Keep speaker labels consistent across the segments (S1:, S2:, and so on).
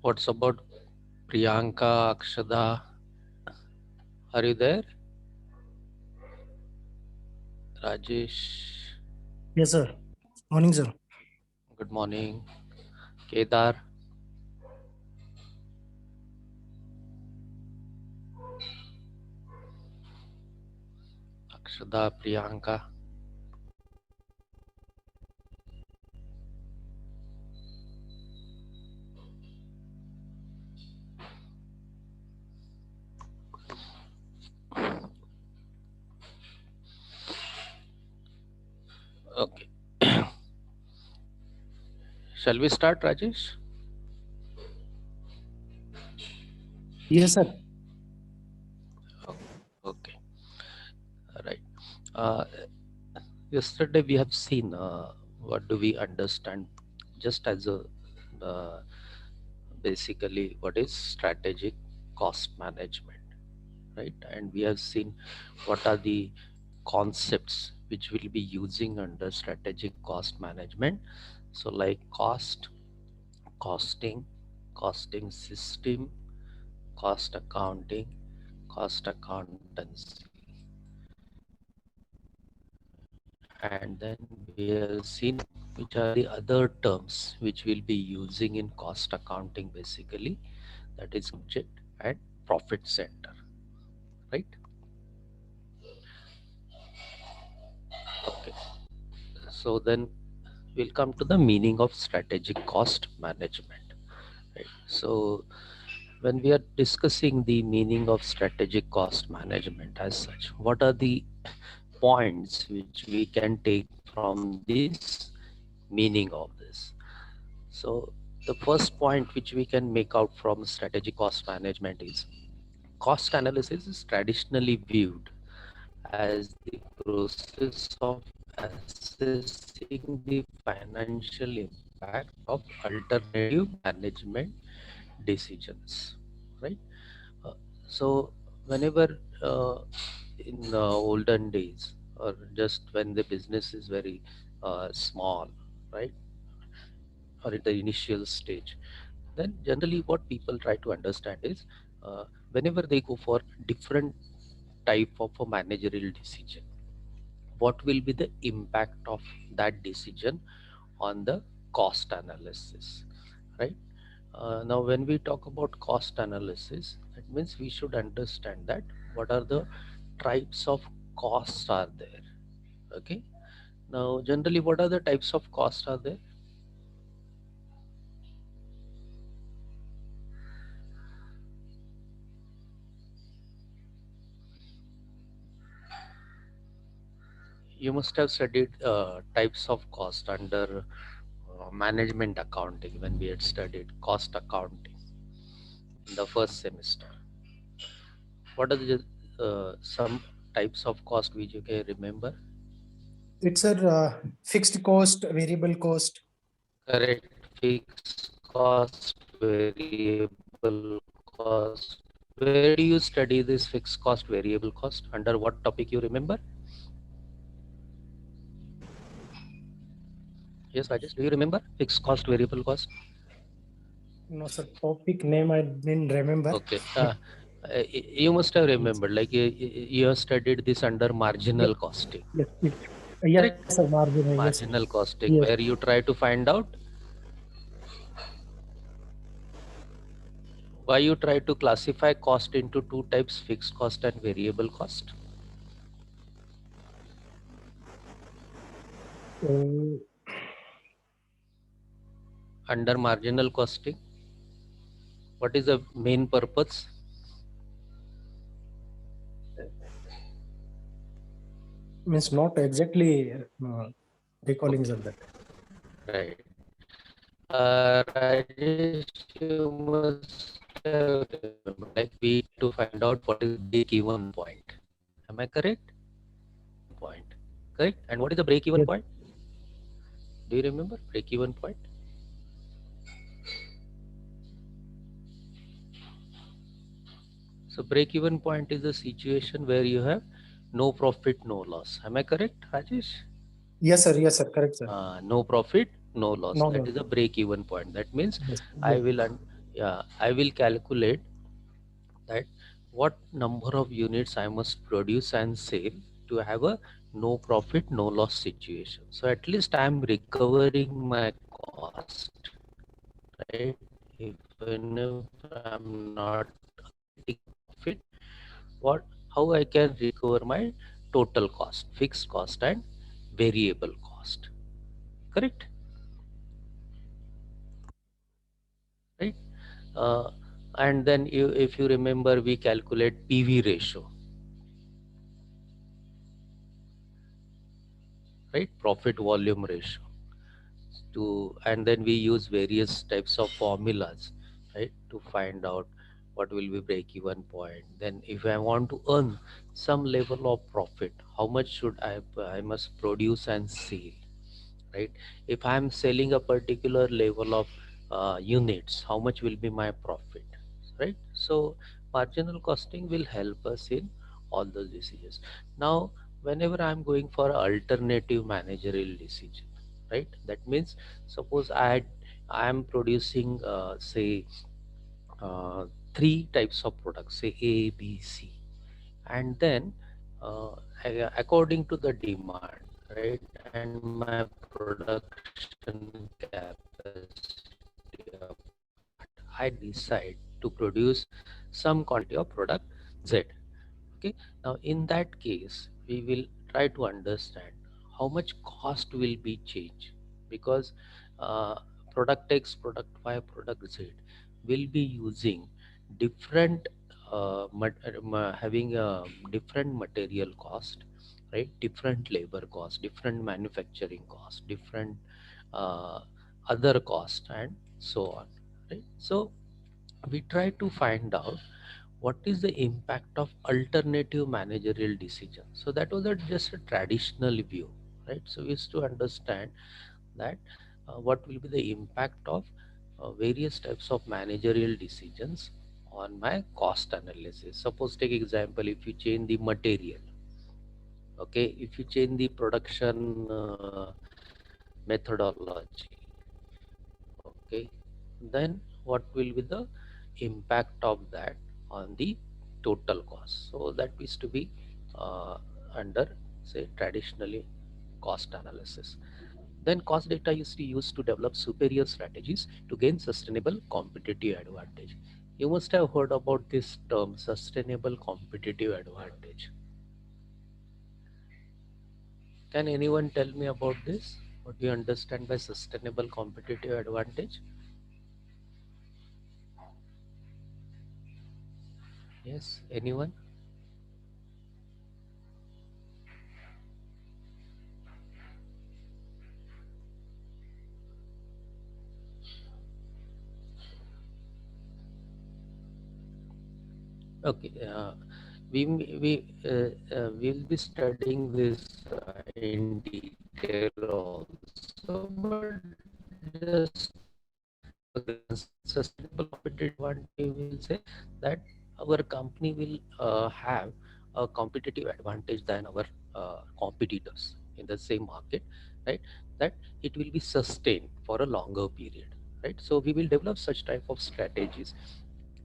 S1: What's about Priyanka, Akshada? Are you there? Rajesh,
S2: Yes, sir. Morning, sir.
S1: good morning. Kedar, Akshada, Priyanka. Okay. Shall we start, Rajesh?
S2: Yes, sir.
S1: Okay. All right. Uh, Yesterday we have seen what do we understand just as a uh, basically what is strategic cost management, right? And we have seen what are the concepts which we'll be using under strategic cost management. So like cost, costing, costing system, cost accounting, cost accountancy, and then we have seen which are the other terms which we'll be using in cost accounting basically, that is object and profit center, right? Okay, so then we'll come to the meaning of strategic cost management, right? So when we are discussing the meaning of strategic cost management as such, what are the points which we can take from this meaning of this? So the first point which we can make out from strategic cost management is cost analysis is traditionally viewed as the process of assessing the financial impact of alternative management decisions, right? Uh, so whenever in olden days, or just when the business is very small, right, or at the initial stage, then generally what people try to understand is whenever they go for different type of a managerial decision, what will be the impact of that decision on the cost analysis, right? Now when we talk about cost analysis, that means we should understand that what are the types of costs are there. Okay, now generally what are the types of costs are there? You must have studied types of cost under management accounting when we had studied cost accounting in the first semester. What are the some types of cost which you can remember?
S2: It's a fixed cost, variable cost.
S1: Correct. Fixed cost, variable cost. Where do you study this fixed cost, variable cost? Under what topic you remember? Yes, Rajesh. Do you remember fixed cost, variable cost?
S2: No, sir. Topic name I didn't remember.
S1: Okay. You must have
S2: Yes,
S1: remembered, like you have studied this under
S2: yes,
S1: marginal costing.
S2: yes. Yes, sir.
S1: Correct.
S2: Margin. Yes, sir.
S1: Marginal costing,
S2: Yes.
S1: where you try to find out why you try to classify cost into two types, fixed cost and variable cost.
S2: Uh,
S1: Under marginal costing, what is the main purpose?
S2: means not exactly recalling,
S1: Okay,
S2: sir, that.
S1: right. Rajesh, you must have remembered, like we to find out what is break-even point. Am I correct? Point. Correct. And what is the break-even
S2: Yes.
S1: point? Do you remember break-even point? So break-even point is the situation where you have no profit, no loss. Am I correct, Rajesh?
S2: Yes, sir. Yes, sir. Correct, sir.
S1: No profit, no loss.
S2: No,
S1: That
S2: no.
S1: is a break-even point. That means
S2: Yes.
S1: I
S2: Yes.
S1: will Yeah, I will calculate that what number of units I must produce and sell to have a no profit, no loss situation. So at least I am recovering my cost, right? Even if I'm not getting profit, what how I can recover my total cost, fixed cost and variable cost. Correct? Right? Uh, and then if you remember, we calculate PV ratio, right? Profit volume ratio to, and then we use various types of formulas, right, to find out what will be break even point. Then if I want to earn some level of profit, how much should I must produce and sell, right? If I am selling a particular level of units, how much will be my profit, right? So marginal costing will help us in all those decisions. Now whenever I am going for alternative managerial decision, right, that means suppose I am producing say uh, three types of products, say A, B, C, and then uh, according to the demand, right, and my production capacity of part, I decide to produce some quantity of product Z. Okay, now in that case we will try to understand how much cost will be changed, because uh, product X, product Y, product Z will be using different having a different material cost, right, different labor cost, different manufacturing cost, different uh, other cost and so on, right? So we try to find out what is the impact of alternative managerial decision. So that was just a traditional view, right? So we used to understand that what will be the impact of various types of managerial decisions on my cost analysis. Suppose take example, if you change the material, okay, if you change the production methodology, okay, then what will be the impact of that on the total cost. So that is to be under, say, traditionally cost analysis. Then cost data used to use to develop superior strategies to gain sustainable competitive advantage. You must have heard about this term, sustainable competitive advantage. Can anyone tell me about this? What do you understand by sustainable competitive advantage? Yes, anyone? Okay, we'll be studying this in detail also, but just sustainable competitive advantage will say that our company will have a competitive advantage than our competitors in the same market, right? That it will be sustained for a longer period, right? So we will develop such type of strategies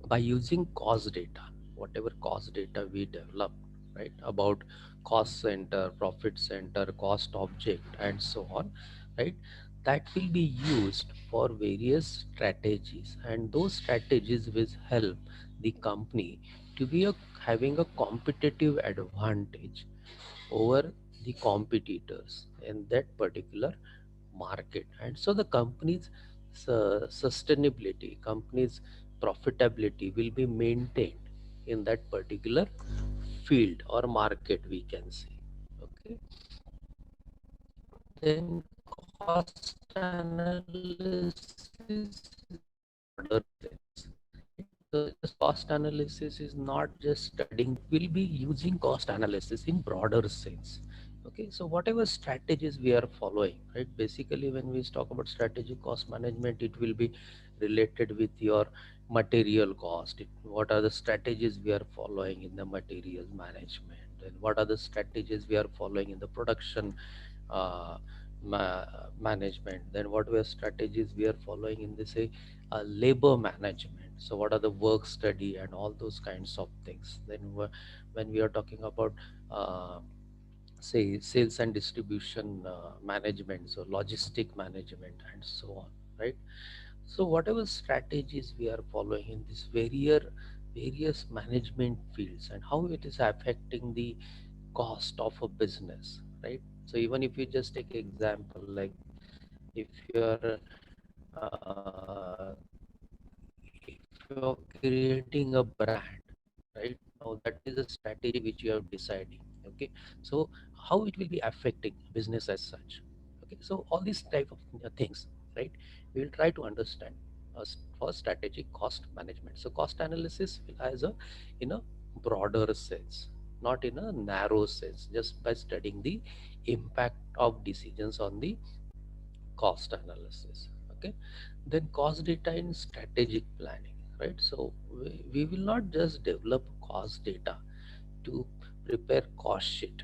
S1: by using cost data, whatever cost data we develop, right, about cost center, profit center, cost object and so on, right, that will be used for various strategies, and those strategies will help the company to be having a competitive advantage over the competitors in that particular market. And so the company's sustainability, company's profitability will be maintained in that particular field or market, we can say. Okay, then cost analysis broader sense. So just cost analysis is not just studying, we'll be using cost analysis in broader sense. Okay, so whatever strategies we are following, right? Basically, when we talk about strategic cost management, it will be related with your material cost. What are the strategies we are following in the materials management, and what are the strategies we are following in the production uh, management. Then what were strategies we are following in this say labor management? So what are the work study and all those kinds of things. Then when we are talking about uh, say sales and distribution management, so logistic management and so on, right? So whatever strategies we are following in this various management fields and how it is affecting the cost of a business, right? So even if you just take example like if you're uh, if you're creating a brand, right? Now that is a strategy which you are deciding. Okay, so how it will be affecting business as such. Okay, so all these type of things, right? We will try to understand for strategic cost management. So cost analysis will has a in a broader sense, not in a narrow sense, just by studying the impact of decisions on the cost analysis. Okay, then cost data in strategic planning, right? So we will not just develop cost data to prepare cost sheet.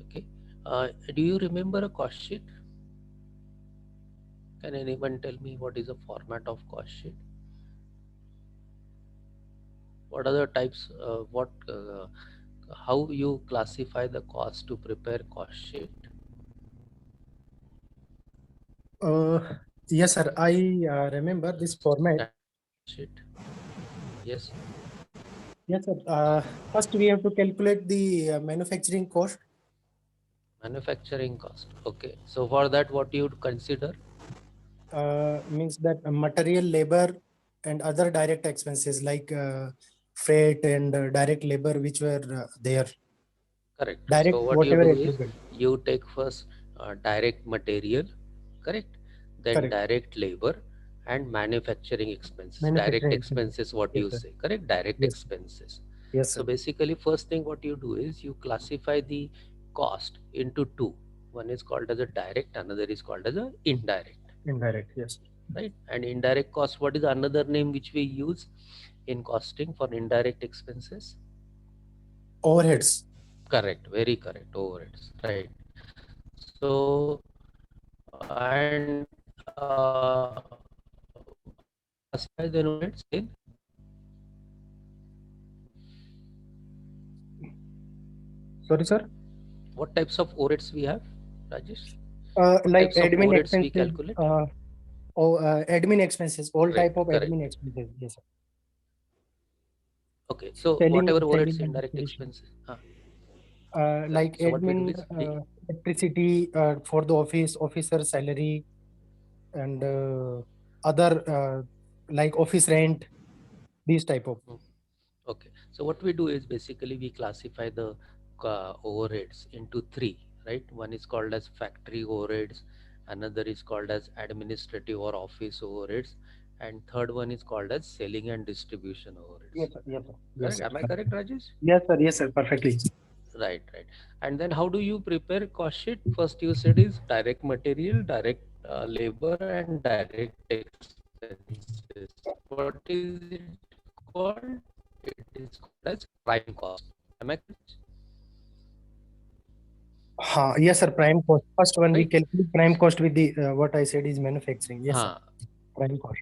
S1: Okay, do you remember a cost sheet? Can anyone tell me what is a format of cost sheet? What are the types, what how you classify the cost to prepare cost sheet?
S2: Uh, yes, sir. I remember this format.
S1: Sheet, yes.
S2: Yes, sir. First, we have to calculate the manufacturing cost.
S1: Manufacturing cost, okay. So for that what you would consider?
S2: Means that material, labor, and other direct expenses like freight and direct labor, which were there.
S1: Correct.
S2: Direct,
S1: So what you
S2: whatever
S1: do is
S2: available.
S1: you take first direct material, correct? Then
S2: Correct.
S1: direct labor and manufacturing expenses. Direct
S2: Manufacturing expenses.
S1: expenses, what
S2: Yes,
S1: you
S2: sir.
S1: say, correct? Direct
S2: Yes.
S1: expenses.
S2: Yes,
S1: So
S2: sir.
S1: basically, first thing what you do is you classify the cost into two. One is called as a direct, another is called as a indirect,
S2: Indirect. Yes.
S1: right? And indirect cost, what is another name which we use in costing for indirect expenses?
S2: Overheads.
S1: Correct, very correct. Overheads, right? So and classify the overheads in
S2: Sorry, sir.
S1: what types of overheads we have, Rajesh? What
S2: Like
S1: types of
S2: admin
S1: overheads we
S2: expenses.
S1: calculate?
S2: Admin expenses. All type
S1: Correct,
S2: of
S1: correct.
S2: admin expenses. Yes, sir.
S1: Okay, so
S2: Selling,
S1: whatever overheads,
S2: selling and
S1: indirect
S2: distribution.
S1: expenses.
S2: Like
S1: Correct. So what we do
S2: admin,
S1: is we
S2: electricity for the officer salary, and other like office rent, these type of.
S1: mm, okay. So what we do is basically we classify the overheads into three, right? One is called as factory overheads, another is called as administrative or office overheads, and third one is called as selling and distribution overheads.
S2: Yes, sir. Yes, sir. Yes,
S1: Correct?
S2: sir.
S1: Am I correct, Rajesh?
S2: Yes, sir. Yes, sir. Perfectly.
S1: Right, right. And then how do you prepare cost sheet? First you said is direct material, direct labor and direct expenses. What is it called? It is called as prime cost. Am I correct?
S2: Yes, sir. Prime cost. First one, we
S1: Right?
S2: calculate prime cost with the what I said is manufacturing. Yes, sir.
S1: Huh.
S2: Prime cost.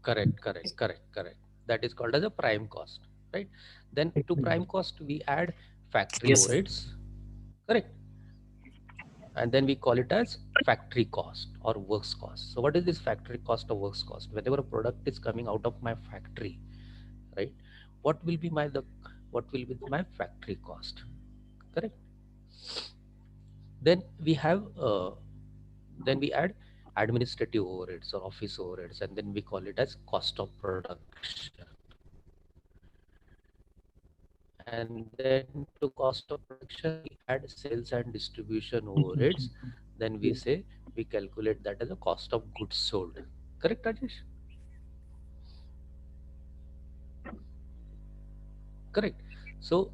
S1: Correct, correct, correct, correct. That is called as a prime cost. Right? Then to prime cost we add factory
S2: Yes, sir.
S1: overheads. Correct. And then we call it as factory cost or works cost. So what is this factory cost or works cost? Whenever a product is coming out of my factory, right? What will be what will be my factory cost? Correct. Then we have then we add administrative overheads or office overheads, and then we call it as cost of production. And then to cost of production we add sales and distribution overheads. Then we
S2: Yes.
S1: say we calculate that as a cost of goods sold. Correct, Rajesh? Correct. So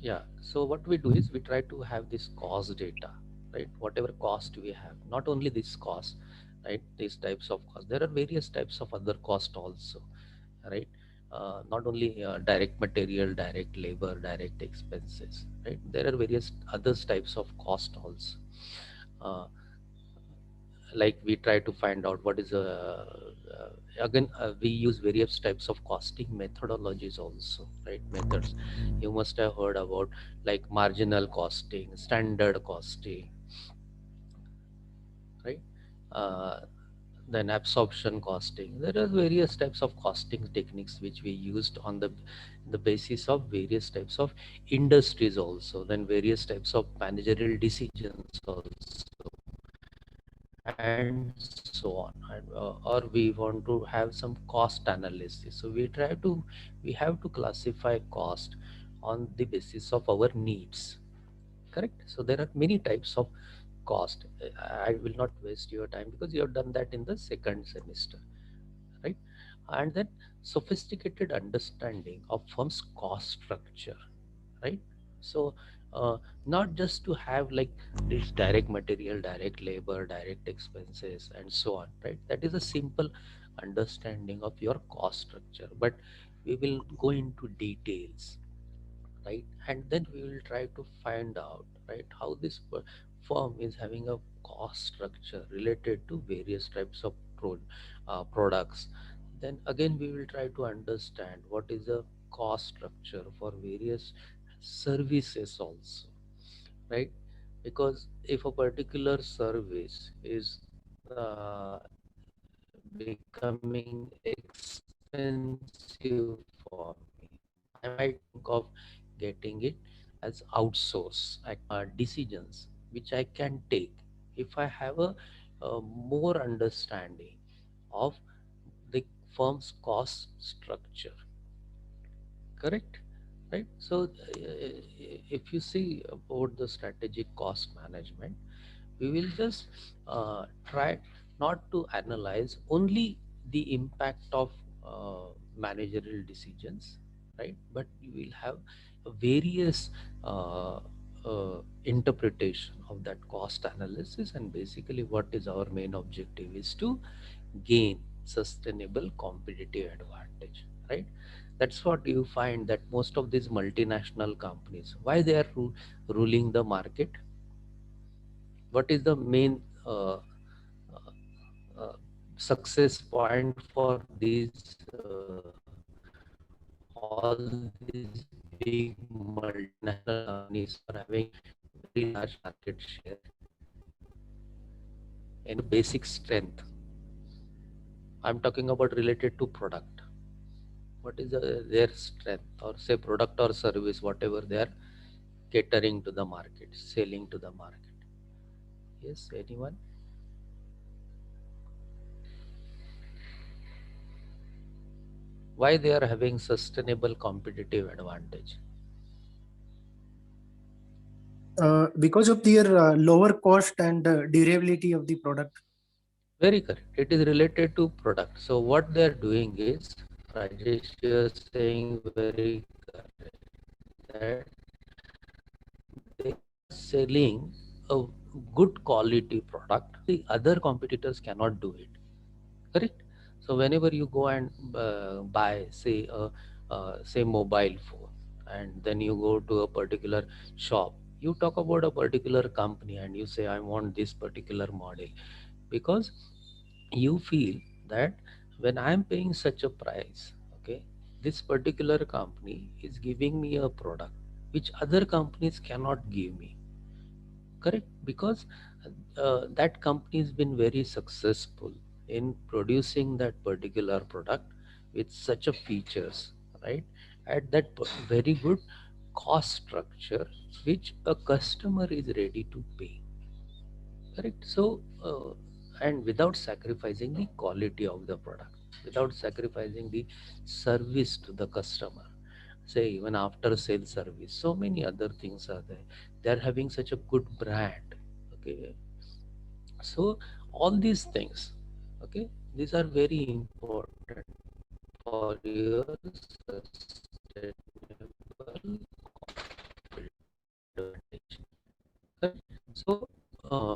S1: yeah, so what we do is we try to have this cost data, right? Whatever cost we have, not only this cost, right? These types of cost, there are various types of other cost also, right? Not only direct material, direct labor, direct expenses, right? There are various other types of cost also. uh, like we try to find out what is again we use various types of costing methodologies also, right? Methods you must have heard about, like marginal costing, standard costing, right? uh, then absorption costing. There are various types of costing techniques which we used on the basis of various types of industries also, then various types of managerial decisions also, and so on. Or we want to have some cost analysis, so we have to classify cost on the basis of our needs, correct? So there are many types of cost. I will not waste your time because you have done that in the second semester, right? And then sophisticated understanding of firm's cost structure, right? So not just to have like this direct material, direct labor, direct expenses, and so on, right? That is a simple understanding of your cost structure, but we will go into details, right? And then we will try to find out, right, how this firm is having a cost structure related to various types of products. Then again we will try to understand what is the cost structure for various services also, right? Because if a particular service is becoming expensive for me, I might think of getting it as outsource decisions which I can take if I have a more understanding of the firm's cost structure, correct? Right? So if you see about the strategic cost management, we will just try not to analyze only the impact of managerial decisions, right? But you will have various uh, interpretation of that cost analysis, and basically what is our main objective is to gain sustainable competitive advantage, right? That's what you find that most of these multinational companies, why they are ruling the market, what is the main uh, success point for these all these big multinational companies for having very large market share and basic strength? I'm talking about related to product. What is their strength, or say product or service, whatever they are catering to the market, selling to the market? Yes, anyone? Why they are having sustainable competitive advantage?
S2: Because of their lower cost and durability of the product.
S1: Very correct. It is related to product. So what they are doing is, Rajesh, you are saying very correct, that they are selling a good quality product. The other competitors cannot do it. Correct? So whenever you go and buy, say, say mobile phone, and then you go to a particular shop, you talk about a particular company and you say, I want this particular model, because you feel that when I'm paying such a price, okay, this particular company is giving me a product which other companies cannot give me, correct? Because that company has been very successful in producing that particular product with such a features, right, at that very good cost structure which a customer is ready to pay, correct? So and without sacrificing the quality of the product, without sacrificing the service to the customer, say even after sales service, so many other things are there. They are having such a good brand, okay? So all these things, okay, these are very important for your sustainable advantage. Correct? So uh,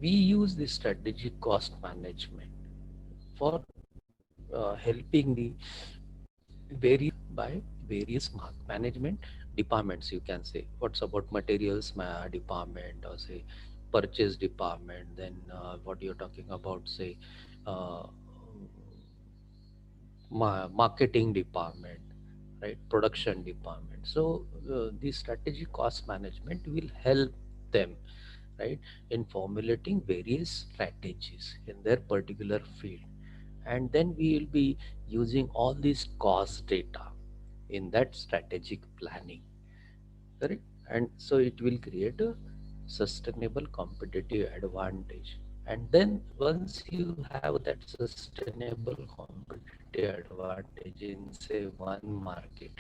S1: we use this strategic cost management for helping the very by various management departments, you can say. What's about materials department, or say purchase department, then what you're talking about, say uh, marketing department, right, production department. So the strategic cost management will help them, right, in formulating various strategies in their particular field. And then we will be using all these cost data in that strategic planning, correct? And so it will create a sustainable competitive advantage. And then once you have that sustainable competitive advantage in, say, one market,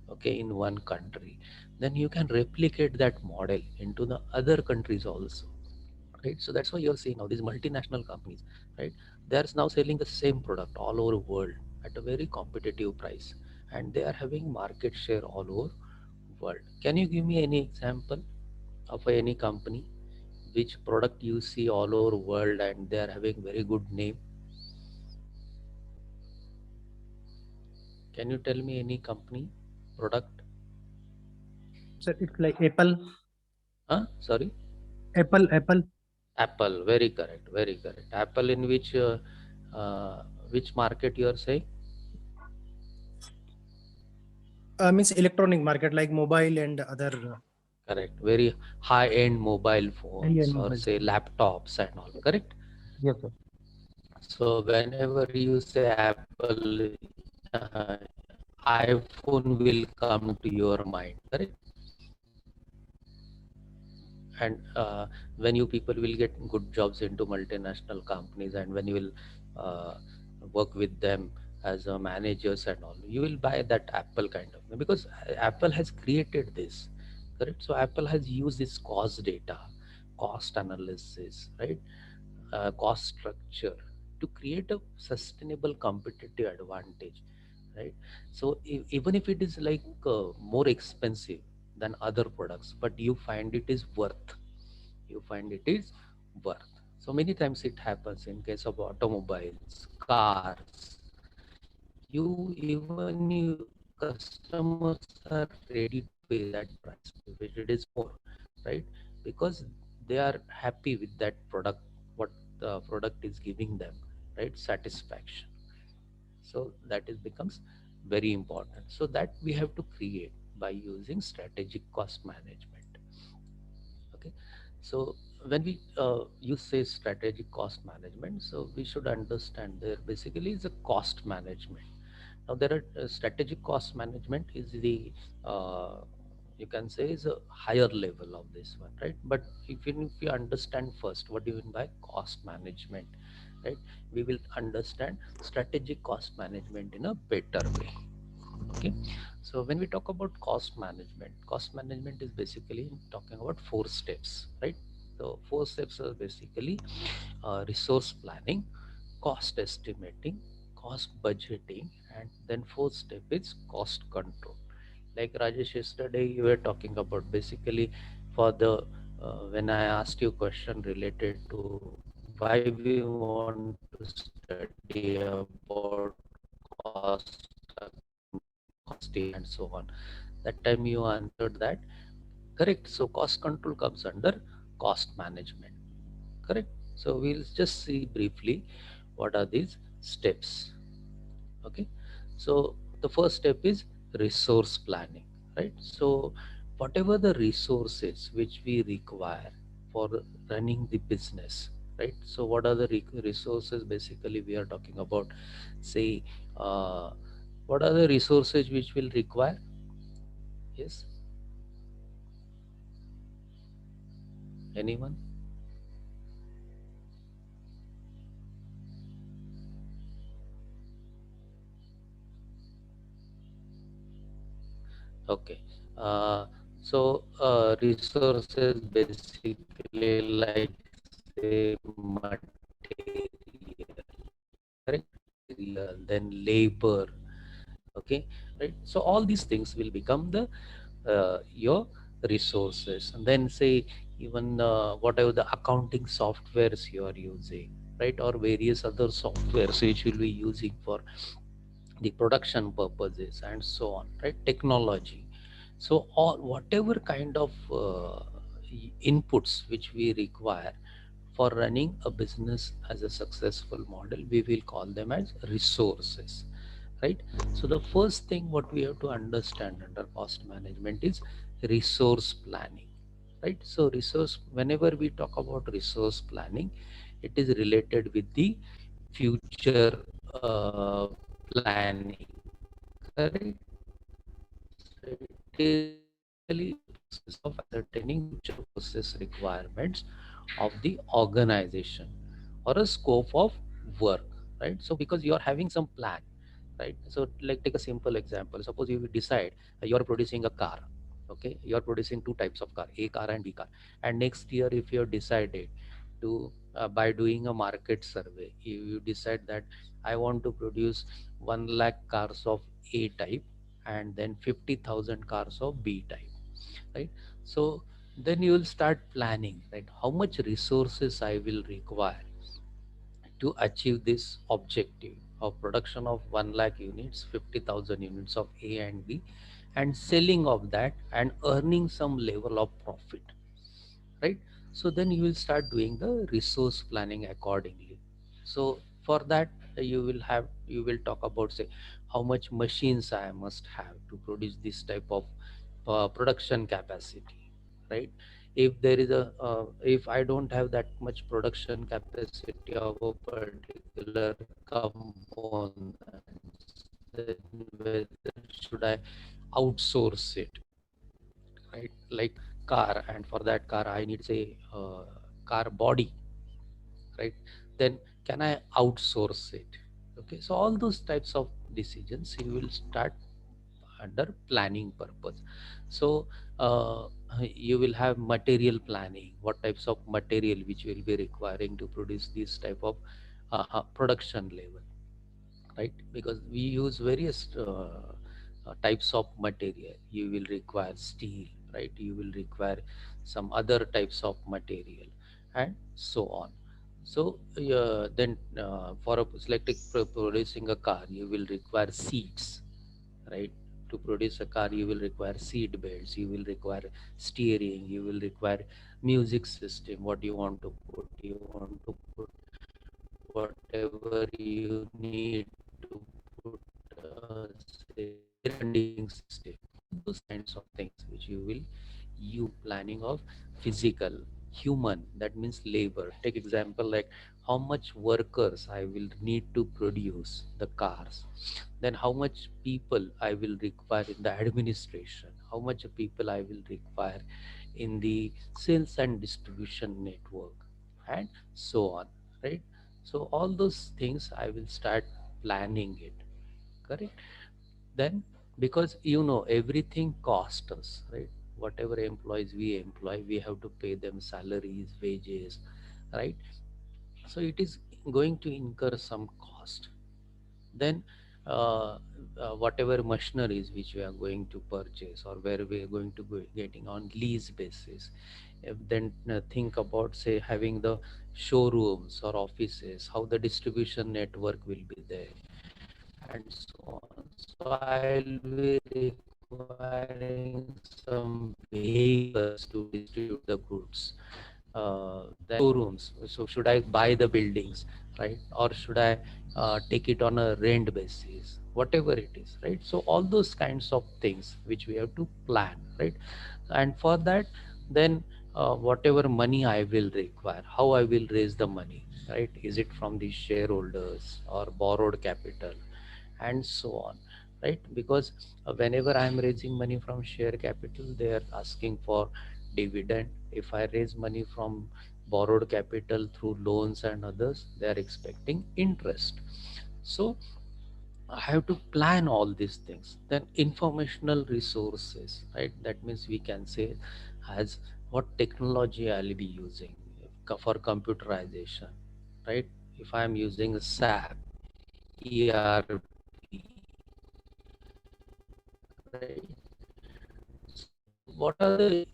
S1: okay, in one country, then you can replicate that model into the other countries also, right? So that's why you're seeing now these multinational companies, right, they're now selling the same product all over the world at a very competitive price, and they are having market share all over world. Can you give me any example of any company which product you see all over world and they are having very good name? Can you tell me any company product?
S2: So it's like Apple.
S1: Sorry.
S2: Apple.
S1: Apple, very correct, very correct. Apple in which market you are saying?
S2: Means electronic market like mobile and other
S1: Correct, very high end mobile phones
S2: high-end
S1: or
S2: mobiles.
S1: say laptops and all, correct?
S2: Yes, sir.
S1: So whenever you say Apple, uh, iPhone will come to your mind, correct? And when you people will get good jobs into multinational companies, and when you will uh, work with them as a managers and all, you will buy that Apple kind of, because Apple has created this, correct? So Apple has used this cost data, cost analysis, right, cost structure to create a sustainable competitive advantage, right? So even if it is like more expensive than other products, but you find it is worth, you find it is worth. So many times it happens in case of automobiles, cars, you customers are ready to pay that price, which it is more, right? Because they are happy with that product, what the product is giving them, right? Satisfaction. So that is becomes very important. So that we have to create by using strategic cost management. Okay. So when we you say strategic cost management, so we should understand there basically is a cost management. Now there are strategic cost management is the uh, you can say is a higher level of this one, right? But if you understand first what do you mean by cost management, right, we will understand strategic cost management in a better way. Okay. So when we talk about cost management is basically talking about four steps, right? So four steps are basically resource planning, cost estimating, cost budgeting, and then fourth step is cost control. Like Rajesh, yesterday you were talking about basically for the when I asked you question related to why we want to study about cost costing and so on. That time you answered that, correct? So cost control comes under cost management, correct? So we'll just see briefly what are these steps. Okay. So the first step is resource planning, right? So whatever the resources which we require for running the business, right? So what are the resources basically we are talking about? Say uh, what are the resources which will require? Yes, anyone? Okay. Uh, Resources basically like say material, correct? Material, then labor. Okay, right. So all these things will become the your resources, and then say even whatever the accounting softwares you are using, right, or various other softwares which you will be using for the production purposes, and so on, right? Technology. So all whatever kind of inputs which we require for running a business as a successful model, we will call them as resources, right? So the first thing what we have to understand under cost management is resource planning, right? So resource, whenever we talk about resource planning, it is related with the future planning, correct? So it is basically a process of ascertaining future process requirements of the organization or a scope of work, right? So because you are having some plan, right? So like take a simple example. Suppose you decide you are producing a car, okay? You are producing two types of car, A car and B car. And next year, if you have decided to by doing a market survey, you decide that I want to produce 1 lakh cars of A type and then 50,000 cars of B type, right? So then you will start planning, right? How much resources I will require to achieve this objective of production of 1 lakh units, 50,000 units of A and B, and selling of that and earning some level of profit, right? So then you will start doing the resource planning accordingly. So for that, you will talk about, say, how much machines I must have to produce this type of production capacity, right? If there is a if I don't have that much production capacity of a particular component, then whether should I outsource it, right? Like car, and for that car I need, say, car body, right? Then can I outsource it? Okay, so all those types of decisions you will start under planning purpose. So uh, you will have material planning, what types of material which will be requiring to produce this type of production level, right? Because we use various types of material. You will require steel, right? You will require some other types of material, and so on. So then for a selecting producing a car, you will require seats, right? To produce a car, you will require seat belts, you will require steering, you will require music system. What do you want to put? You want to put whatever you need to put, say, air conditioning system, all those kinds of things which you will, you planning of physical, human, that means labor. Take example like how much workers I will need to produce the cars, then how much people I will require in the administration, how much people I will require in the sales and distribution network, and so on, right? So all those things I will start planning it, correct? Then, because everything costs us, right? Whatever employees we employ, we have to pay them salaries, wages, right? So it is going to incur some cost. Then whatever machineries which we are going to purchase or where we are going to be getting on lease basis, then think about, say, having the showrooms or offices, how the distribution network will be there, and so on. So I'll be requiring some vehicles to distribute the goods. Then showrooms. So should I buy the buildings, right? Or should I take it on a rent basis? Whatever it is, right? So all those kinds of things which we have to plan, right? And for that, then whatever money I will require, how I will raise the money, right? Is it from the shareholders or borrowed capital, and so on, right? Because whenever I am raising money from share capital, they are asking for dividend. If I raise money from borrowed capital through loans and others, they are expecting interest. So I have to plan all these things. Then informational resources, right? That means we can say as what technology I'll be using for computerization, right? If I'm using a SAP, ERP, right? So what are the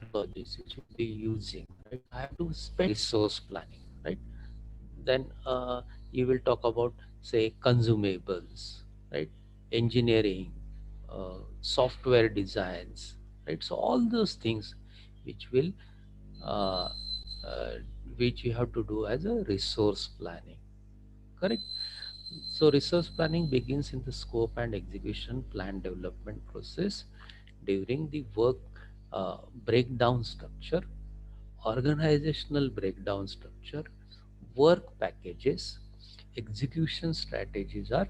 S1: technologies which we'll be using, right? I have to spend resource planning, right? Then you will talk about, say, consumables, right? Engineering, software designs, right? So all those things which will uh, uh, which you have to do as a resource planning, correct? So resource planning begins in the scope and execution plan development process during the work breakdown structure, organizational breakdown structure, work packages, execution strategies are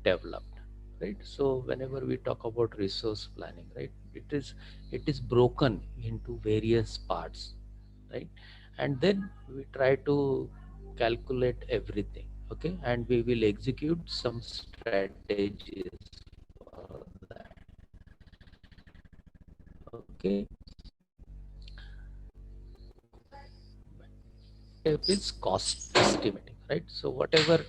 S1: developed, right? So whenever we talk about resource planning, right, it is broken into various parts, right? And then we try to calculate everything, okay, and we will execute some strategies for that, okay. Step is cost estimating, right? So whatever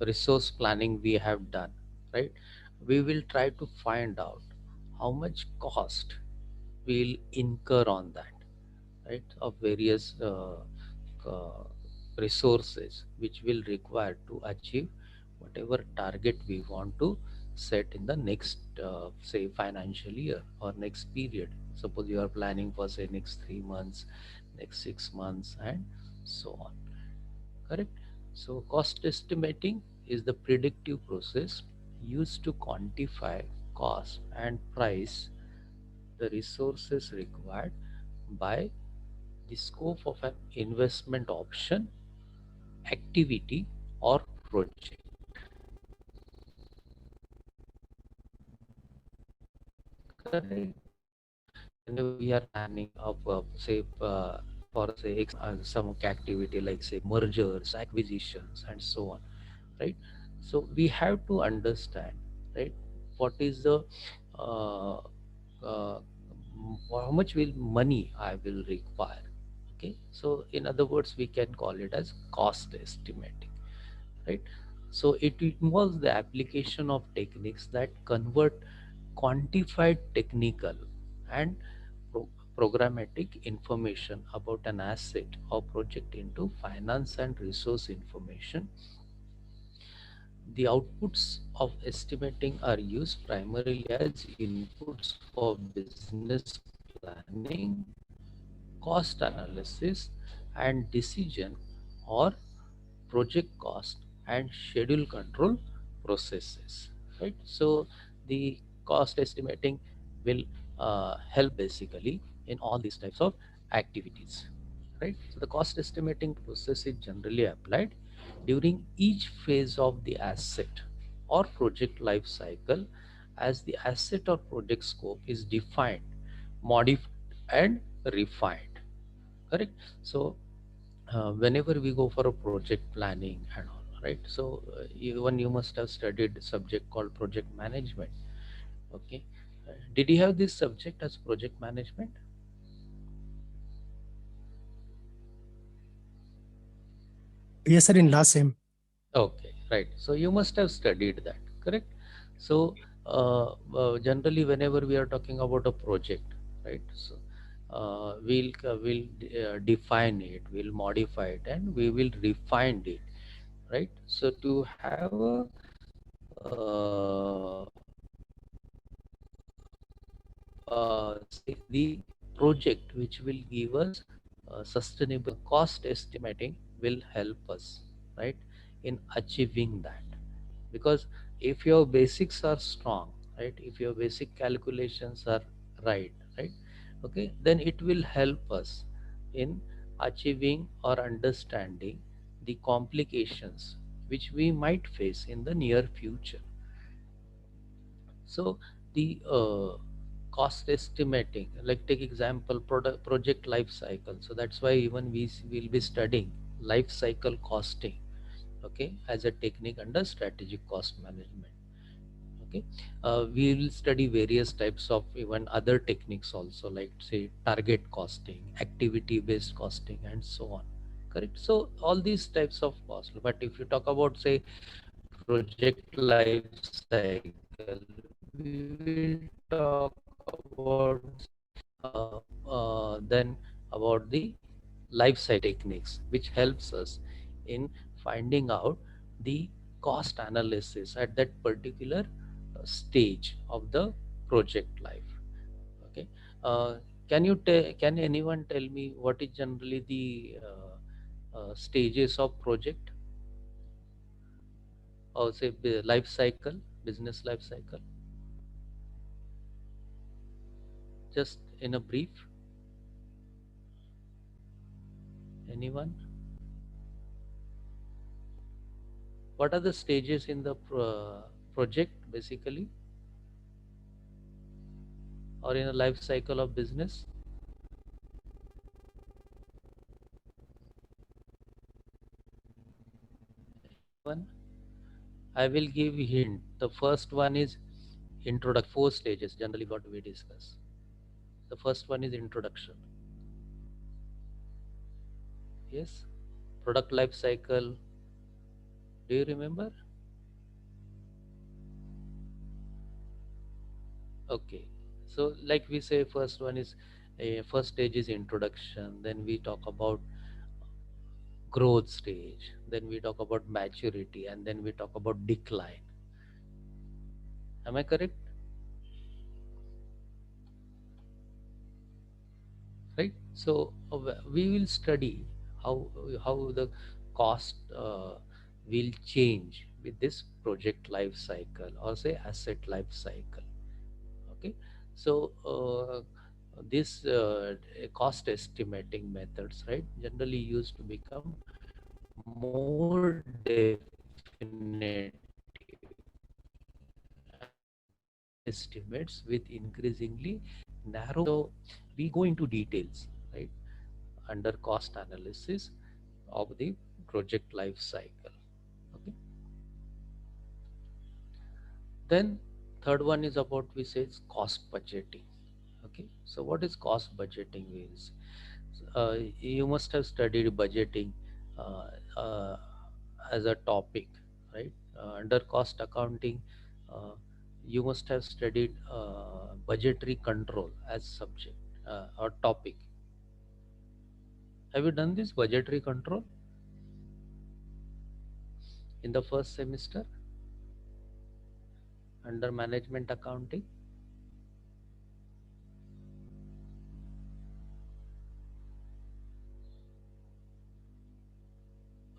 S1: resource planning we have done, right, we will try to find out how much cost we'll incur on that, right, of various uh, resources which will require to achieve whatever target we want to set in the next say financial year or next period. Suppose you are planning for say next 3 months, next 6 months, and so on, correct? So cost estimating is the predictive process used to quantify cost and price the resources required by the scope of an investment option, activity, or project. Correct. Whenever we are planning of say for say some activity like say mergers, acquisitions, and so on, right? So we have to understand, right, what is the uh, how much will money I will require. Okay, so in other words, we can call it as cost estimating, right? So it involves the application of techniques that convert quantified technical and pro- programmatic information about an asset or project into finance and resource information. The outputs of estimating are used primarily as inputs for business planning, cost analysis, and decision or project cost and schedule control processes, right? So the cost estimating will help basically in all these types of activities, right? So the cost estimating process is generally applied during each phase of the asset or project life cycle as the asset or project scope is defined, modified, and refined, correct? So whenever we go for a project planning and all, right? So even you must have studied a subject called project management, okay? Did you have this subject as project management?
S2: Yes, sir, in last sem.
S1: Okay, right. So you must have studied that, correct? So generally, whenever we are talking about a project, right? So we'll define it, we'll modify it, and we will refine it, right? So to have a uh, say the project which will give us sustainable cost estimating will help us, right, in achieving that. Because if your basics are strong, right, if your basic calculations are right, okay, then it will help us in achieving or understanding the complications which we might face in the near future. So the cost estimating, like take example product project life cycle. So that's why even we will be studying life cycle costing, okay, as a technique under strategic cost management. Okay, we will study various types of even other techniques also, like say target costing, activity based costing, and so on. Correct. So all these types of cost. But if you talk about say project life cycle, we will talk about then about the life cycle techniques, which helps us in finding out the cost analysis at that particular stage of the project life. Okay. uh, can anyone tell me what is generally the stages of project, or say life cycle, business life cycle, just in a brief? Anyone? What are the stages in the project basically, or in a life cycle of business? One, I will give hint. The first one is introduction. Four stages generally what we discuss. The first one is introduction. Yes. Product life cycle. Do you remember? Okay. So like we say, first one is first stage is introduction. Then we talk about growth stage. Then we talk about maturity, and then we talk about decline. Am I correct? Right. So we will study how how the cost will change with this project life cycle, or say asset life cycle. Okay. So this cost estimating methods, right, generally used to become more definitive estimates with increasingly narrow. We go into details, right, under cost analysis of the project life cycle. Okay. Then third one is about, we say, it's cost budgeting. Okay. So what is cost budgeting is, you must have studied budgeting uh, uh, as a topic, right? Under cost accounting, uh, you must have studied budgetary control as subject or topic. Have you done this budgetary control in the first semester under management accounting?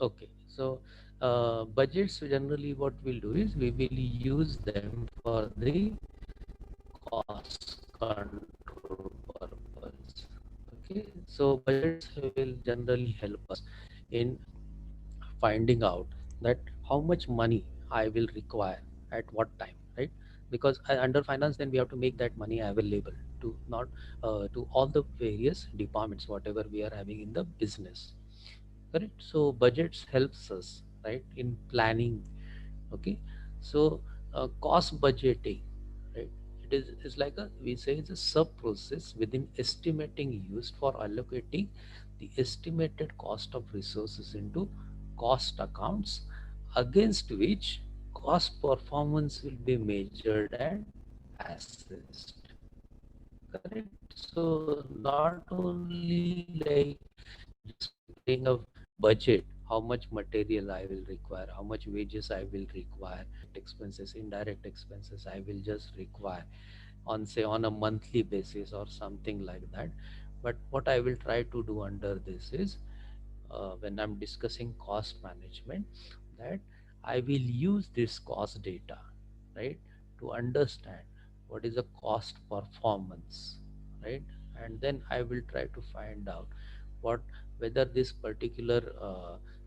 S1: Okay, so budgets generally what we'll do is we will use them for the cost control purpose. Okay, so budgets will generally help us in finding out that how much money I will require at what time, right? Because under finance, then we have to make that money available to not to all the various departments, whatever we are having in the business. Correct. So budgets helps us, right, in planning. Okay. So cost budgeting, right, is like a, we say, it's a sub process within estimating used for allocating the estimated cost of resources into cost accounts, against which cost performance will be measured and assessed. Correct. So not only like just preparing a budget, how much material I will require, how much wages I will require, expenses, indirect expenses I will just require on, say, on a monthly basis or something like that. But what I will try to do under this is, when I'm discussing cost management, that I will use this cost data, right, to understand what is the cost performance, right, and then I will try to find out what, whether this particular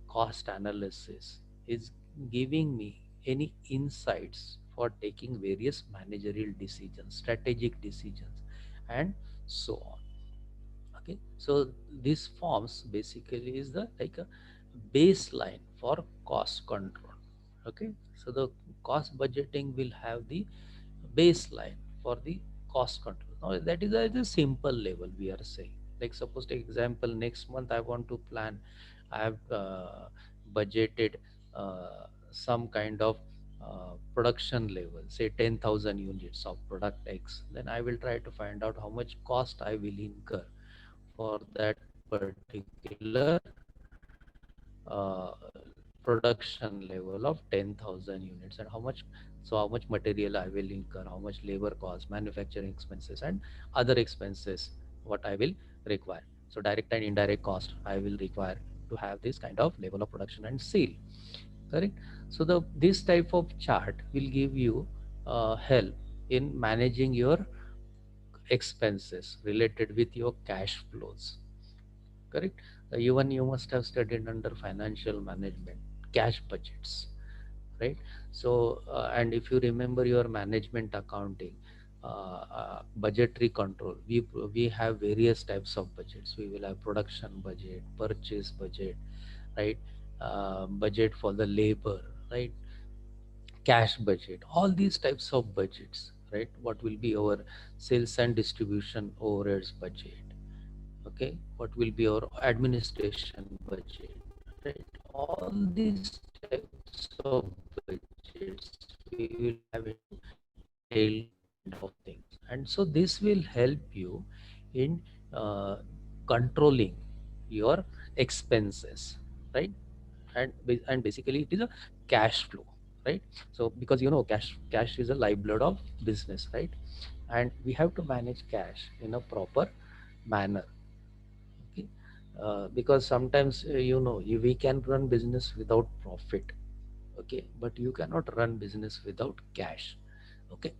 S1: cost analysis is giving me any insights for taking various managerial decisions, strategic decisions, and so on. Okay, so this forms basically is the like a baseline for cost control. Okay, so the cost budgeting will have the baseline for the cost control. Now that is at a simple level we are saying. Like suppose take example, next month I want to plan, I have budgeted some kind of production level, say 10,000 units of product X. Then I will try to find out how much cost I will incur for that particular uh, production level of 10,000 units, and how much material I will incur, how much labor cost, manufacturing expenses, and other expenses what I will require. So direct and indirect cost I will require to have this kind of level of production and sale. Correct. So the this type of chart will give you help in managing your expenses related with your cash flows. Correct. Even you must have studied under financial management, cash budgets, right? So and if you remember your management accounting, budgetary control, we have various types of budgets. We will have production budget, purchase budget, right? Budget for the labor, right? Cash budget, all these types of budgets, right? What will be our sales and distribution overheads budget? Okay, what will be our administration budget, right? All these types of budgets we will have into detailed kind of things, and so this will help you in uh, controlling your expenses, right? And basically it is a cash flow, right? So because cash is a lifeblood of business, right? And we have to manage cash in a proper manner. Okay. Because sometimes we can run business without profit, okay, but you cannot run business without cash. Okay.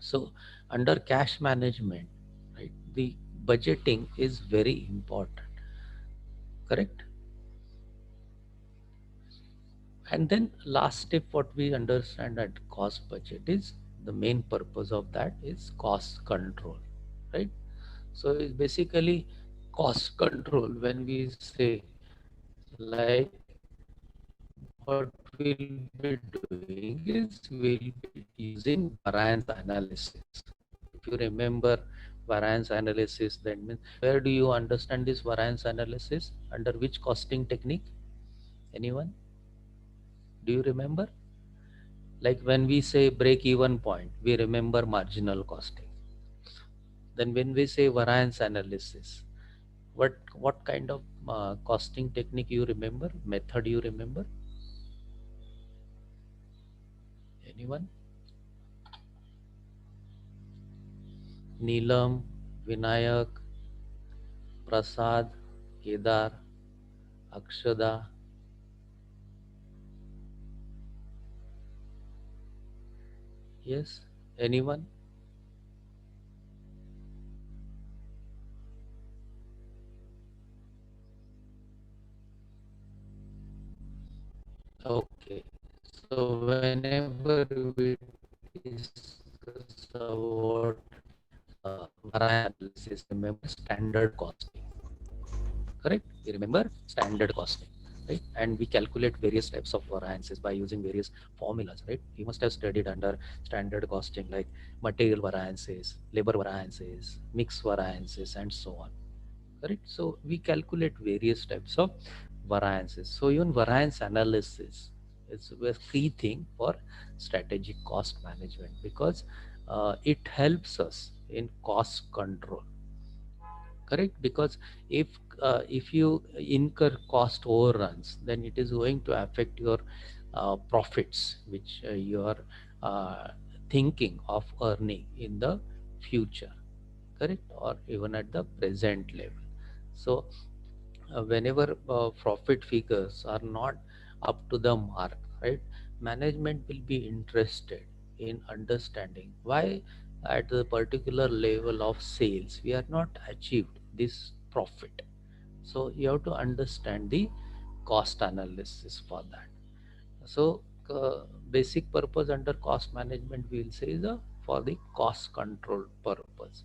S1: So under cash management, right, the budgeting is very important. Correct. And then last step, what we understand at cost budget is the main purpose of that is cost control, right? So it's basically cost control. When we say, like, what we'll be doing is we'll be using variance analysis. If you remember variance analysis, that means where do you understand this variance analysis? Under which costing technique? Anyone? Do you remember? Like when we say break even point, we remember marginal costing. Then when we say variance analysis, what kind of costing technique you remember? Method you remember? Anyone? Neelam, Vinayak, Prasad, Kedar, Akshada. Yes? Anyone? Okay. So whenever we discuss about variance analysis, remember standard costing. Correct? We remember standard costing, right? And we calculate various types of variances by using various formulas, right? You must have studied under standard costing like material variances, labor variances, mix variances, and so on. Correct? So we calculate various types of variances. So even variance analysis is a key thing for strategic cost management because it helps us in cost control. Correct. Because if you incur cost overruns, then it is going to affect your profits which you are uh, thinking of earning in the future. Correct. Or even at the present level. So whenever profit figures are not up to the mark, right, management will be interested in understanding why at the particular level of sales we are not achieved this profit. So you have to understand the cost analysis for that. So basic purpose under cost management we will say is for the cost control purpose,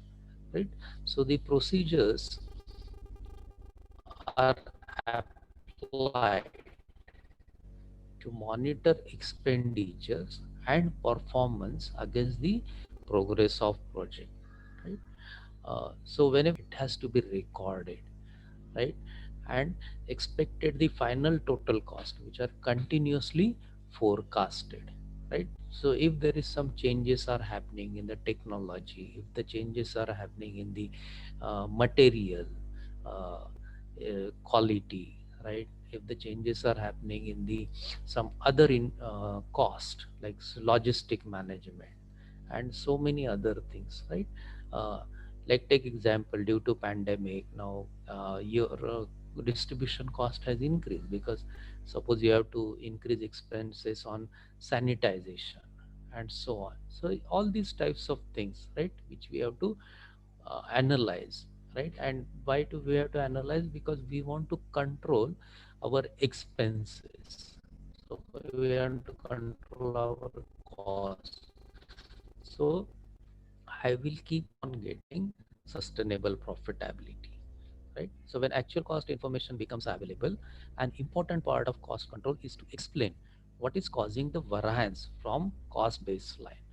S1: right? So the procedures are applied to monitor expenditures and performance against the progress of project, right? So whenever it has to be recorded, right, and expected the final total cost which are continuously forecasted, right? So if there is some changes are happening in the technology, if the changes are happening in the material quality, right, if the changes are happening in the some other cost like logistic management and so many other things, right? uh, like take example, due to pandemic now, your distribution cost has increased because suppose you have to increase expenses on sanitization and so on. So all these types of things, right, which we have to analyze, right? And why do we have to analyze? Because we want to control our expenses, so we want to control our cost. So I will keep on getting sustainable profitability, right? So when actual cost information becomes available, an important part of cost control is to explain what is causing the variance from cost baseline,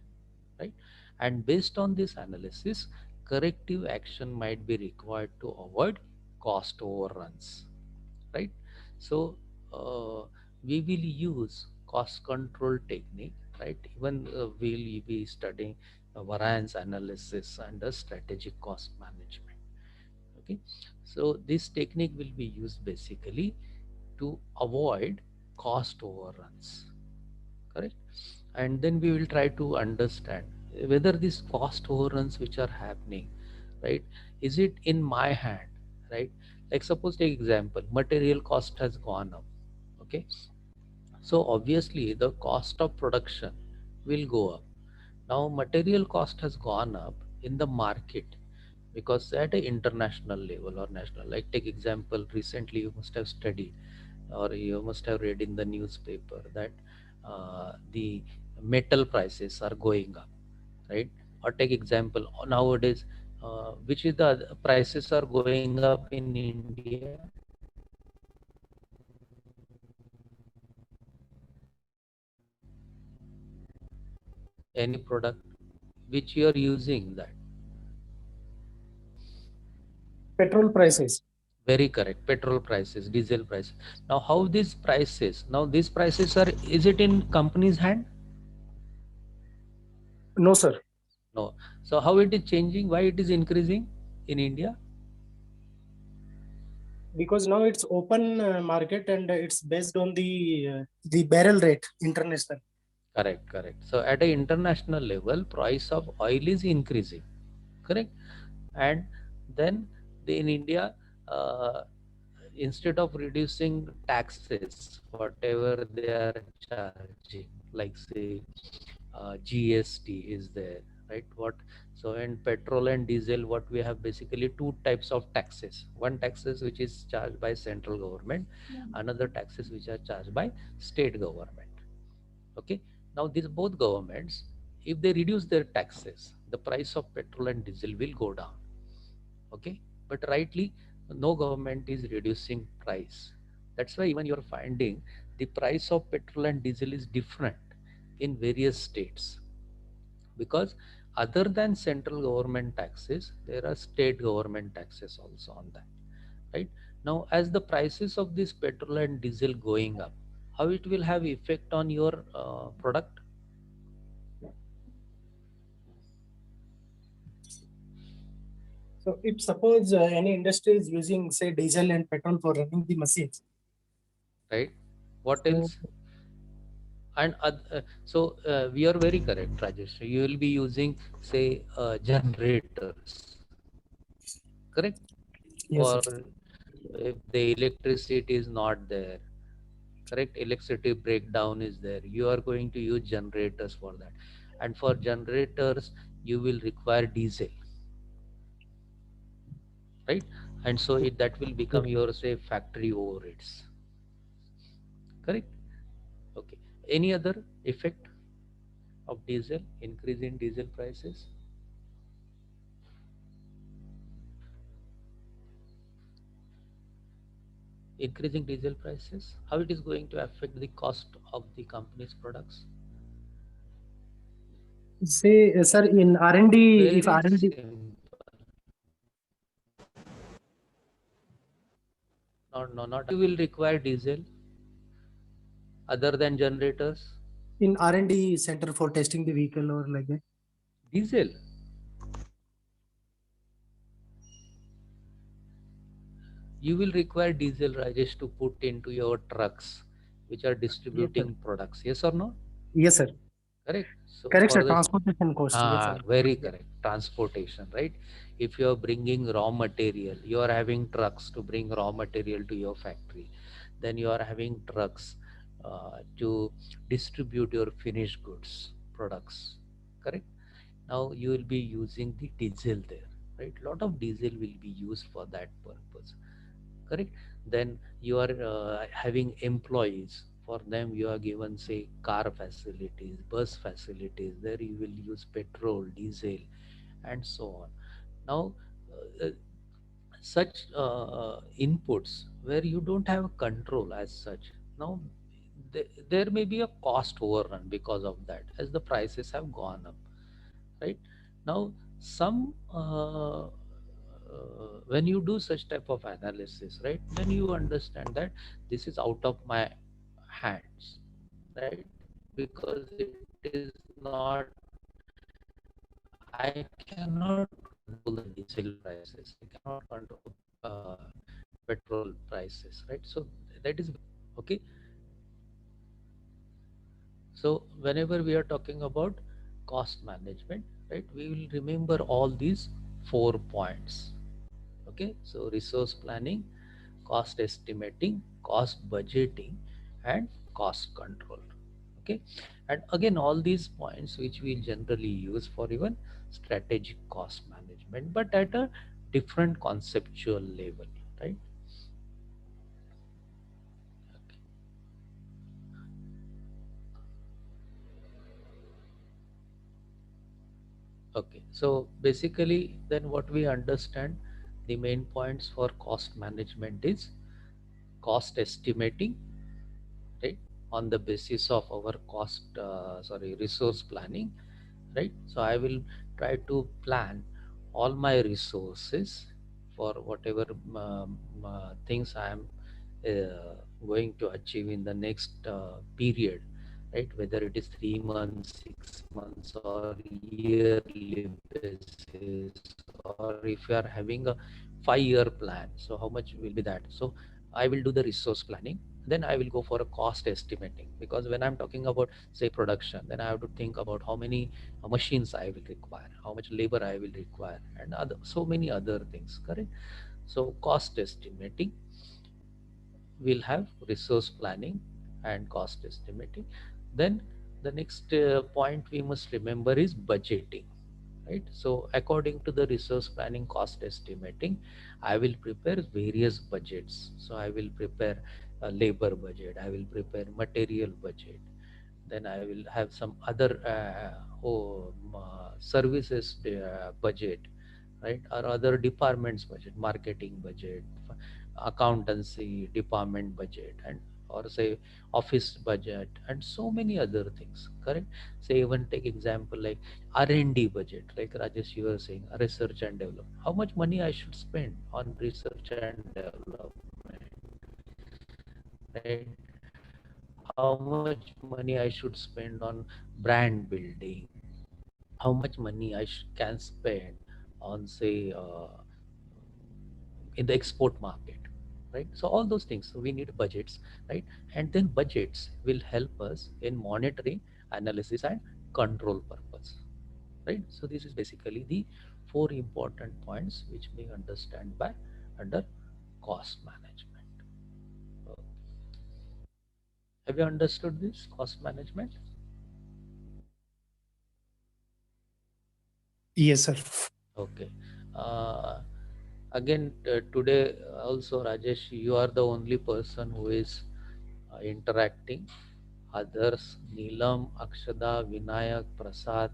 S1: right? And based on this analysis, corrective action might be required to avoid cost overruns, right? So we will use cost control technique, right? Even we'll be studying variance analysis and the strategic cost management. Okay, so this technique will be used basically to avoid cost overruns, correct? And then we will try to understand whether these cost overruns which are happening, right, is it in my hand, right? Like suppose take example, material cost has gone up, okay? So obviously the cost of production will go up. Now material cost has gone up in the market because at an international level or national, like take example, recently you must have studied or you must have read in the newspaper that the metal prices are going up, right? Or take example nowadays, which is the prices are going up in India, any product which you are using that.
S2: Petrol prices.
S1: Very correct. Petrol prices, diesel prices. Now, how these prices? Now, these prices are. Is it in company's hand?
S2: No, sir.
S1: No. So, how it is changing? Why it is increasing in India?
S2: Because now it's open market and it's based on the barrel rate international.
S1: Correct. Correct. So, at an international level, price of oil is increasing. Correct. And then in India, uh, instead of reducing taxes, whatever they are charging, like say GST is there, right? What so in petrol and diesel, what we have basically two types of taxes. One taxes which is charged by central government, another taxes which are charged by state government. Okay, now these both governments, if they reduce their taxes, the price of petrol and diesel will go down. Okay, but rightly no government is reducing price. That's why even you're finding the price of petrol and diesel is different in various states, because other than central government taxes there are state government taxes also on that, right? Now as the prices of this petrol and diesel going up, how it will have effect on your product?
S2: So if suppose any industry is using say diesel and petrol for running the machines,
S1: Right, what
S2: so
S1: else? And we are very correct, Rajesh, you will be using say generators, correct?
S2: yes,
S1: For
S2: sir.
S1: if the electricity is not there, correct, electricity breakdown is there, you are going to use generators for that. And for generators you will require diesel, right? And so that will become
S2: Yes.
S1: your say factory overheads, correct? Okay, any other effect of diesel, increase in diesel prices? Increasing diesel prices, how it is going to affect the cost of the company's products?
S2: Say, sir, in R&D, if
S1: Very
S2: R&D,
S1: simple. Not you will require diesel other than generators.
S2: in R&D center for testing the vehicle or like that.
S1: Diesel, you will require diesel, Rajesh, to put into your trucks which are
S2: Yes, sir.
S1: distributing products. Yes or no?
S2: Yes, sir.
S1: Correct. So
S2: Correct,
S1: for
S2: sir.
S1: this,
S2: Transportation cost. Yes, sir.
S1: very
S2: Yeah.
S1: correct. Transportation, right? If you are bringing raw material, you are having trucks to bring raw material to your factory. Then you are having trucks to distribute your finished goods, products. Correct. Now you will be using the diesel there, right? Lot of diesel will be used for that purpose. Correct. Then you are having employees, for them you are given say car facilities, bus facilities, there you will use petrol, diesel, and so on. Now such inputs where you don't have control as such, now there may be a cost overrun because of that, as the prices have gone up, right? Now some when you do such type of analysis, right, then you understand that this is out of my hands, right? Because it is not, I cannot control the diesel prices, I cannot control uh, petrol prices, right? So that is okay. So whenever we are talking about cost management, right, we will remember all these 4 points. Okay, so resource planning, cost estimating, cost budgeting, and cost control. Okay, and again, all these points which we generally use for even strategic cost management, but at a different conceptual level, right? Okay. Okay, so basically, then what we understand, the main points for cost management is cost estimating, right, on the basis of our resource planning, right? So I will try to plan all my resources for whatever things I am going to achieve in the next period, right? Whether it is 3 months, 6 months, or yearly basis, or if you are having a 5 year plan, so how much will be that? So I will do the resource planning, then I will go for a cost estimating, because when I'm talking about say production, then I have to think about how many machines I will require, how much labor I will require, and other, so many other things, correct? So cost estimating will have resource planning and cost estimating. Then the next point we must remember is budgeting, right? So according to the resource planning, cost estimating, I will prepare various budgets. So I will prepare a labor budget, I will prepare material budget, then I will have some other services budget, right, or other departments budget, marketing budget, accountancy department budget, and or say office budget, and so many other things, correct? Say even take example like R&D budget, like Rajesh you were saying, research and development, how much money I should spend on research and development, right? How much money I should spend on brand building, how much money I can spend on say in the export market, right? So all those things, so we need budgets, right? And then budgets will help us in monitoring, analysis, and control purpose, right? So this is basically the 4 important points which we understand by under cost management. Have you understood this cost management?
S2: Yes, sir.
S1: Okay. Uh, Again, today also, Rajesh, you are the only person who is interacting. Others, Neelam, Akshada, Vinayak, Prasad,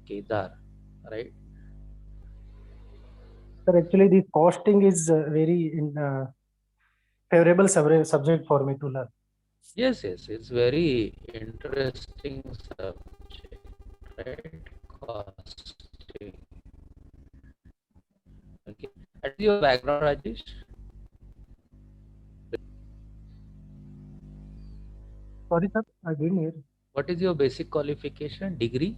S1: Kedar, right?
S2: Sir, actually, the costing is very favorable subject for me to learn.
S1: Yes, yes, it's very interesting subject, right? Costing. Okay. What is your background, Rajesh?
S2: Sorry, sir, I didn't hear.
S1: What is your basic qualification? Degree?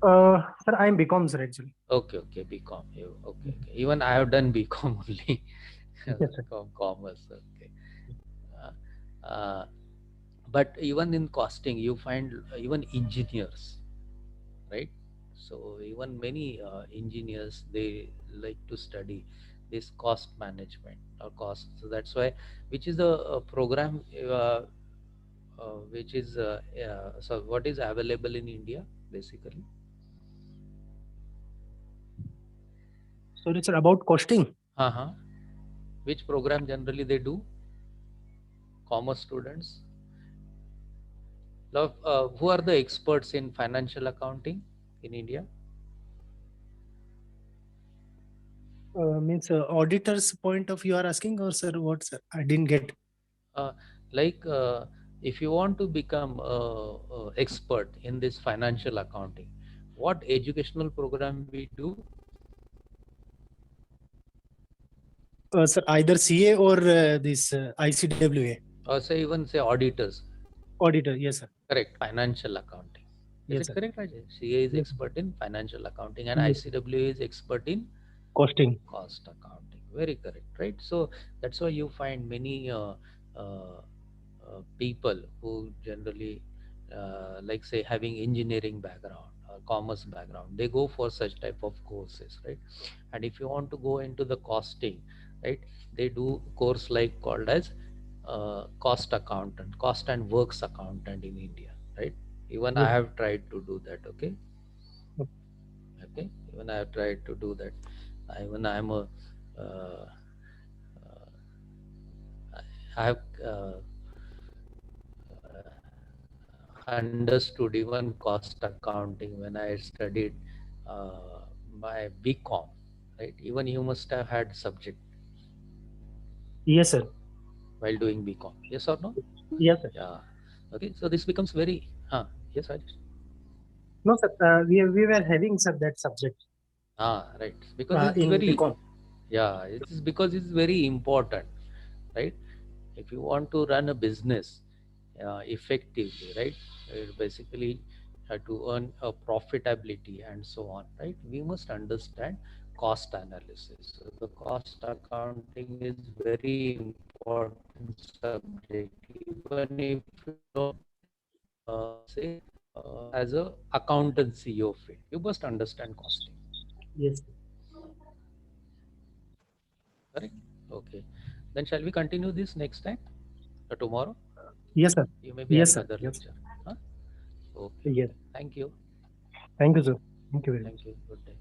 S2: Sir, I am BCom, sir, actually.
S1: Okay, okay, BCom. Okay, okay. Even I have done BCom only.
S2: Yes, sir.
S1: Commerce. Okay. But even in costing, you find even engineers, right? So even many engineers, they like to study this cost management or cost. So that's why, which is the program which is so what is available in India basically?
S2: Sorry, sir, about costing.
S1: Uh-huh. Which program generally they do? Commerce students. Now, who are the experts in financial accounting in India?
S2: Means auditor's point of view are asking, or sir, what, sir? I didn't get.
S1: Uh, like if you want to become expert in this financial accounting, what educational program we do?
S2: Sir, either CA or this ICWA.
S1: Or say even say auditors.
S2: Auditor, yes, sir.
S1: Correct. Financial accounting. Is
S2: Yes,
S1: it
S2: sir.
S1: correct, Rajesh? CA is
S2: Yes,
S1: expert in financial accounting and
S2: yes.
S1: ICWA is expert in
S2: Costing.
S1: cost accounting. Very correct, right? So that's why you find many people who generally like say having engineering background or commerce background, they go for such type of courses, right? And if you want to go into the costing, right, they do course like called as cost accountant, cost and works accountant in India, right? Even I
S2: Yes.
S1: have tried to do that. Okay. Okay, even I have tried to do that. Even I'm a uh, I have understood even cost accounting when I studied my BCom, right? Even you must have had subject
S2: Yes, sir.
S1: while doing BCom, yes or no?
S2: Yes, sir.
S1: Yeah. Okay, so this becomes very, yes, I
S2: No, sir. We were having, sir, that subject
S1: right, because it's
S2: in
S1: very,
S2: BCom.
S1: yeah, it's because it's very important, right? If you want to run a business effectively, right, basically to earn a profitability and so on, right, we must understand cost analysis. So the cost accounting is very important subject, even if you don't say as a accountancy you field, you must understand costing.
S2: Yes.
S1: Correct. Okay, then shall we continue this next time tomorrow?
S2: Yes, sir.
S1: You may be
S2: Yes,
S1: having
S2: sir.
S1: other
S2: Yes.
S1: lecture. Huh? Okay,
S2: Yes.
S1: okay. Thank you.
S2: Thank you, sir. Thank you very much.
S1: Thank you. Good day.